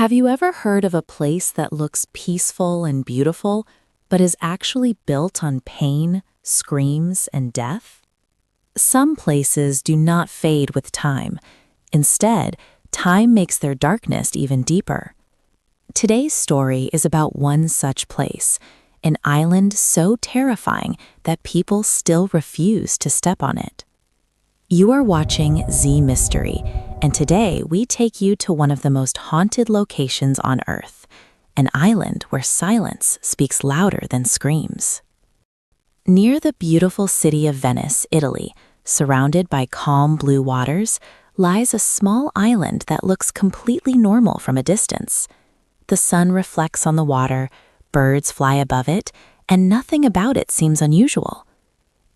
Have you ever heard of a place that looks peaceful and beautiful, but is actually built on pain, screams, and death? Some places do not fade with time. Instead, time makes their darkness even deeper. Today's story is about one such place, an island so terrifying that people still refuse to step on it. You are watching Zee Mystery, and today we take you to one of the most haunted locations on Earth, an island where silence speaks louder than screams. Near the beautiful city of Venice, Italy, surrounded by calm blue waters, lies a small island that looks completely normal from a distance. The sun reflects on the water, birds fly above it, and nothing about it seems unusual.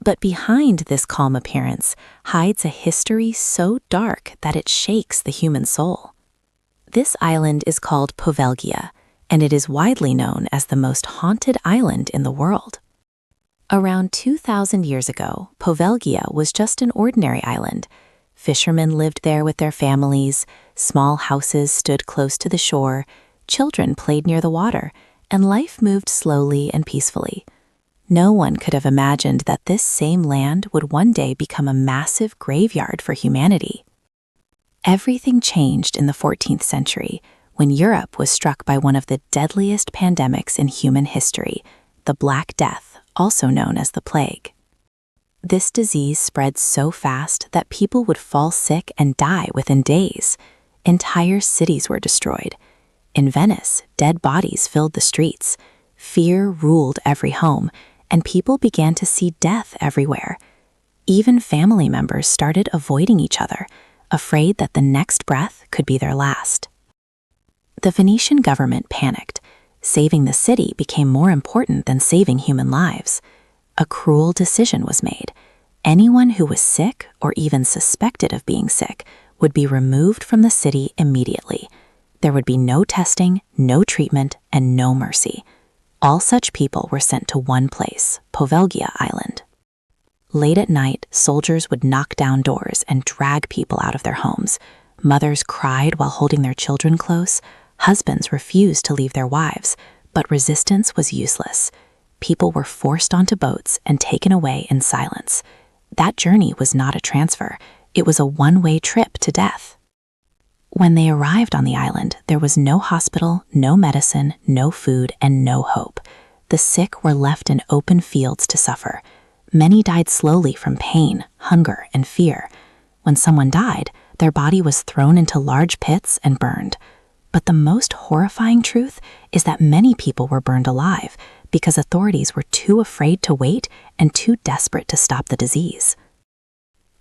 But behind this calm appearance hides a history so dark that it shakes the human soul. This island is called Poveglia, and it is widely known as the most haunted island in the world. Around 2,000 years ago, Poveglia was just an ordinary island. Fishermen lived there with their families, small houses stood close to the shore, children played near the water, and life moved slowly and peacefully. No one could have imagined that this same land would one day become a massive graveyard for humanity. Everything changed in the 14th century when Europe was struck by one of the deadliest pandemics in human history, the Black Death, also known as the plague. This disease spread so fast that people would fall sick and die within days. Entire cities were destroyed. In Venice, dead bodies filled the streets. Fear ruled every home, and people began to see death everywhere. Even family members started avoiding each other, afraid that the next breath could be their last. The Venetian government panicked. Saving the city became more important than saving human lives. A cruel decision was made. Anyone who was sick or even suspected of being sick would be removed from the city immediately. There would be no testing, no treatment, and no mercy. All such people were sent to one place, Poveglia Island. Late at night, soldiers would knock down doors and drag people out of their homes. Mothers cried while holding their children close. Husbands refused to leave their wives, but resistance was useless. People were forced onto boats and taken away in silence. That journey was not a transfer. It was a one-way trip to death. When they arrived on the island, there was no hospital, no medicine, no food, and no hope. The sick were left in open fields to suffer. Many died slowly from pain, hunger, and fear. When someone died, their body was thrown into large pits and burned. But the most horrifying truth is that many people were burned alive because authorities were too afraid to wait and too desperate to stop the disease.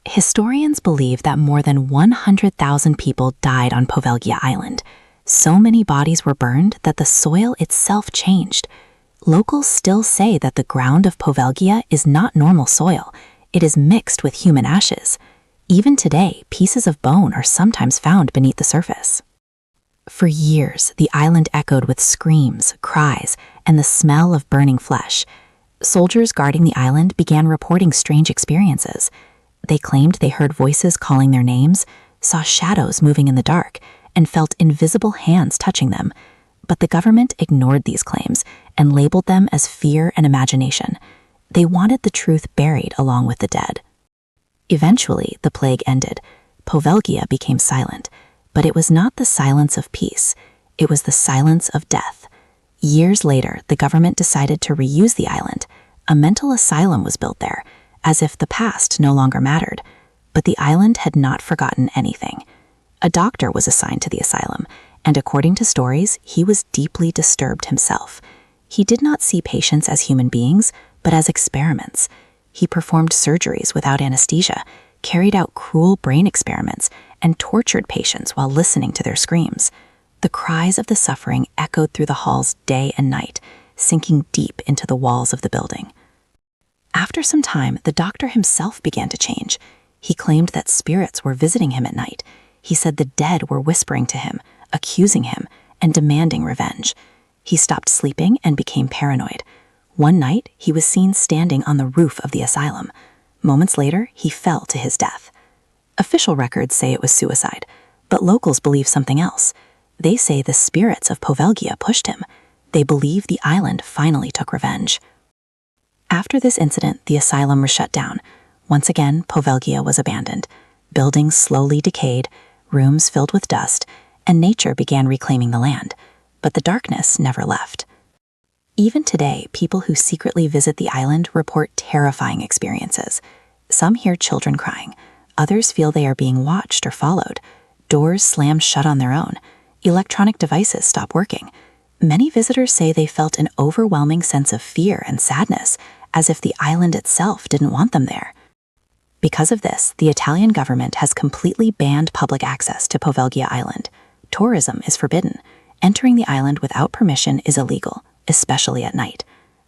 Historians believe that more than 100,000 people died on Poveglia Island. So many bodies were burned that the soil itself changed. Locals still say that the ground of Poveglia is not normal soil. It is mixed with human ashes. Even today, pieces of bone are sometimes found beneath the surface. For years, the island echoed with screams, cries, and the smell of burning flesh. Soldiers guarding the island began reporting strange experiences. They claimed they heard voices calling their names, saw shadows moving in the dark, and felt invisible hands touching them. But the government ignored these claims and labeled them as fear and imagination. They wanted the truth buried along with the dead. Eventually, the plague ended. Poveglia became silent, but it was not the silence of peace. It was the silence of death. Years later, the government decided to reuse the island. A mental asylum was built there, as if the past no longer mattered. But the island had not forgotten anything. A doctor was assigned to the asylum, and according to stories, he was deeply disturbed himself. He did not see patients as human beings, but as experiments. He performed surgeries without anesthesia, carried out cruel brain experiments, and tortured patients while listening to their screams. The cries of the suffering echoed through the halls day and night, sinking deep into the walls of the building. After some time, the doctor himself began to change. He claimed that spirits were visiting him at night. He said the dead were whispering to him, accusing him, and demanding revenge. He stopped sleeping and became paranoid. One night, he was seen standing on the roof of the asylum. Moments later, he fell to his death. Official records say it was suicide, but locals believe something else. They say the spirits of Poveglia pushed him. They believe the island finally took revenge. After this incident, the asylum was shut down. Once again, Poveglia was abandoned. Buildings slowly decayed, rooms filled with dust, and nature began reclaiming the land. But the darkness never left. Even today, people who secretly visit the island report terrifying experiences. Some hear children crying. Others feel they are being watched or followed. Doors slam shut on their own. Electronic devices stop working. Many visitors say they felt an overwhelming sense of fear and sadness, as if the island itself didn't want them there. Because of this, the Italian government has completely banned public access to Poveglia Island. Tourism is forbidden. Entering the island without permission is illegal, especially at night.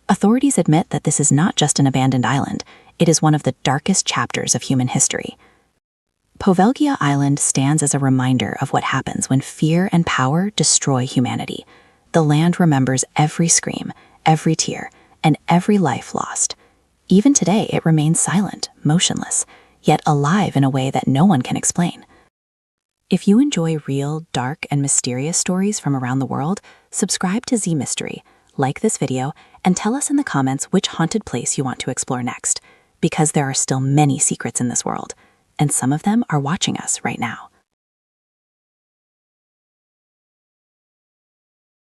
Authorities admit that this is not just an abandoned island, it is one of the darkest chapters of human history. Poveglia Island stands as a reminder of what happens when fear and power destroy humanity. The land remembers every scream, every tear, and every life lost. Even today, it remains silent, motionless, yet alive in a way that no one can explain. If you enjoy real, dark, and mysterious stories from around the world, subscribe to Zee Mystery, like this video, and tell us in the comments which haunted place you want to explore next, because there are still many secrets in this world, and some of them are watching us right now.